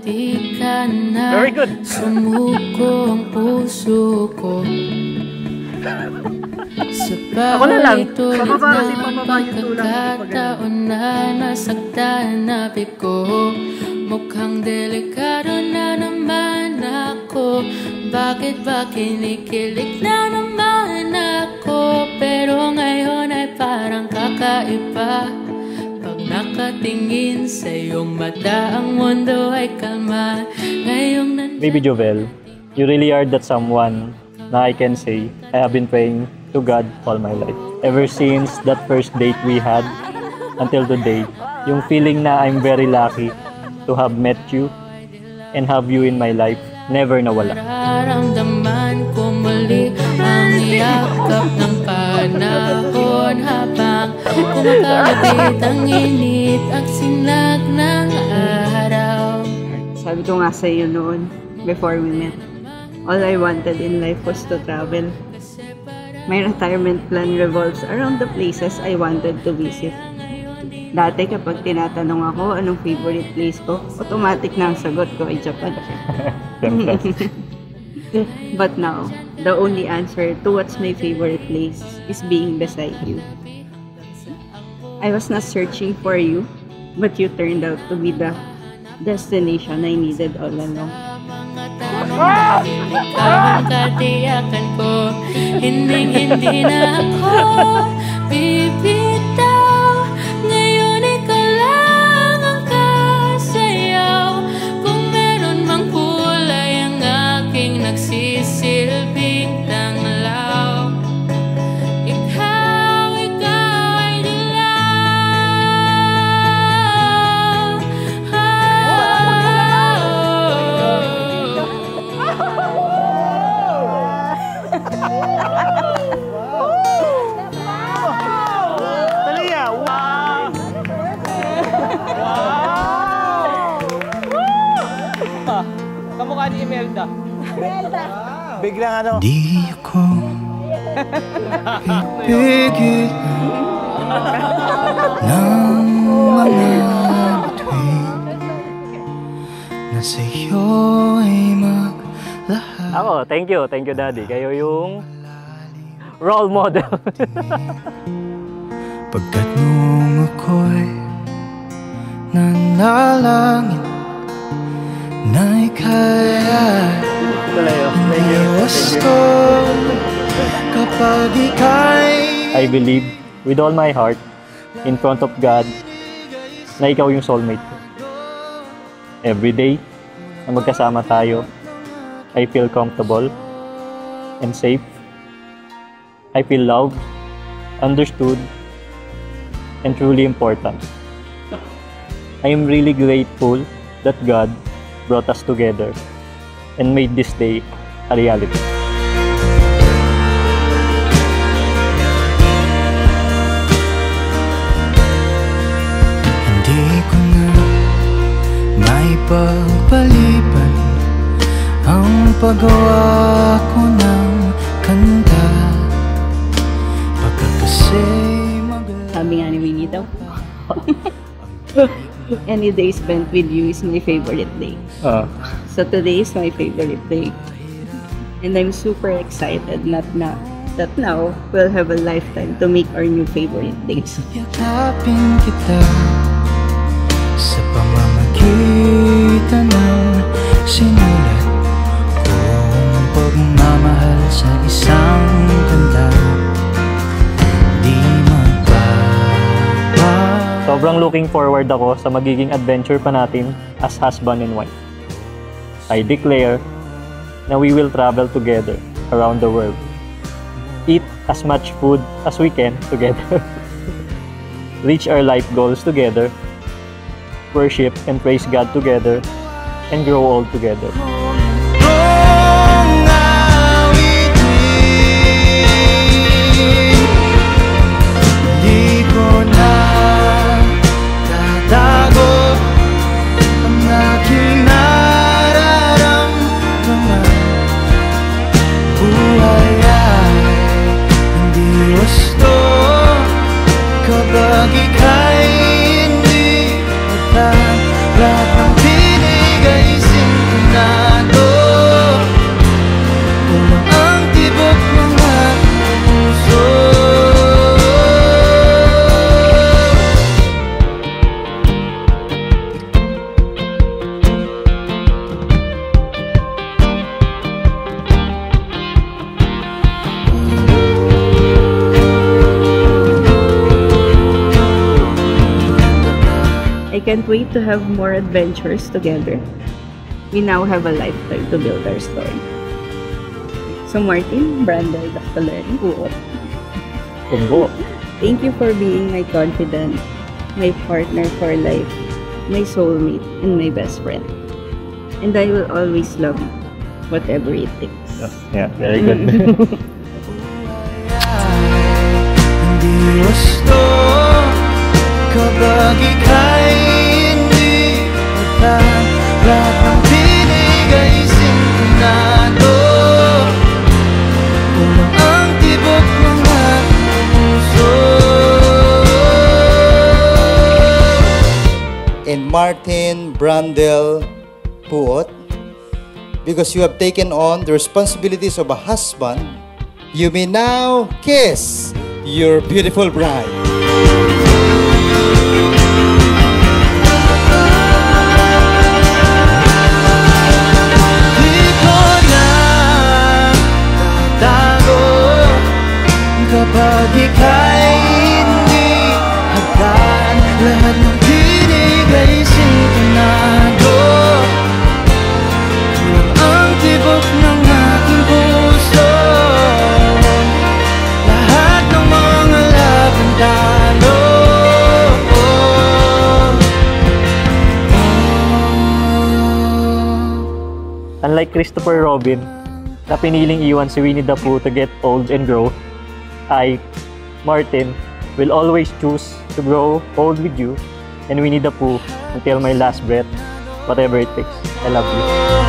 di ka na Very good. sumuko ang puso ko. Sa Ako na lang. paulit-ulit na pagkakataon na nasaktan na ko. Mukhang delikado na naman ako. Bakit ba kinikilig na naman ako? Pero ngayon ay parang kakaiba. Pag nakatingin sa iyong mata, ang mundo ay kalma. Ngayong nandiyan. Baby Jovel, you really are that someone na I can say I have been praying to God all my life. Ever since that first date we had until today, yung feeling na I'm very lucky to have met you and have you in my life, never nawala. Nararamdaman ko muli ang yakap ng panahon habang kumakabit ang init at sinag ng araw. Sabi ko nga sa iyo noon, before we met, all I wanted in life was to travel. My retirement plan revolves around the places I wanted to visit. Dati kapag tinatanong ako anong favorite place ko, automatic na ang sagot ko ay Japan. But now, the only answer to what's my favorite place is being beside you. I was not searching for you, but you turned out to be the destination I needed all along. Ang katiyakan ko, hindi na ako bibitaw. Ngayon ikaw lang ang kasayaw. Kung meron mang kulay ang aking nagsisilbing tanglaw. Ikaw ay Talia, wow! Wow! Kamukha ni Imelda. Biglang ano? Di ako pipigil ng mga bituin na sa'yo ay maglahat. Ako, thank you Daddy. Kayo yung role model. Pagkat nung ako'y nanalangin na ika'y iniwas ko kapag ika'y I believe with all my heart in front of God na ikaw yung soulmate ko. Every day na magkasama tayo, I feel comfortable and safe. I feel loved, understood, and truly important. I am really grateful that God brought us together and made this day a reality. hindi ko na maipagpaliban ang paggawa ko ng kanta. Pagkat kasi Sabi nga ni Winnie daw, any day spent with you is my favorite day. So today is my favorite day. And I'm super excited that now we'll have a lifetime to make our new favorite days. yakapin kita sa pamamagitan ng sinulat kong pagmamahal sa isang kanta. Di magbabago. Sobrang looking forward ako sa magiging adventure pa natin as husband and wife. I declare na we will travel together around the world. Eat as much food as we can together. Reach our life goals together. Worship and praise God together. And grow old together. Kung awitin, di ko na tatago ang aking nararamdaman. Buhay ay hindi wasto kapag ika'y hindi magtan. Lahat ng binigay can't wait to have more adventures together. We now have a lifetime to build our story. So Martin, Brandel, Dr. Lenny, Kumbo. thank you for being my confidant, my partner for life, my soulmate, and my best friend. And I will always love you, whatever it takes. Yeah, very good. Hindi gusto kapag ika'y hindi lahat ng binigay sintonado. Kulang ang tibok ng aking puso. And Martin Brandel Puot, because you have taken on the responsibilities of a husband, you may now kiss your beautiful bride. Di ko na tatago kapag ika'y hindi hagdan. Lahat ng binigay sintonado. Kulang ang tibok ng aking puso. Lahat ng mga laban talo. Unlike Christopher Robin, na piniling iwan si Winnie the Pooh to get old and grow, I, Martin, will always choose to grow old with you and Winnie the Pooh until my last breath, whatever it takes. I love you.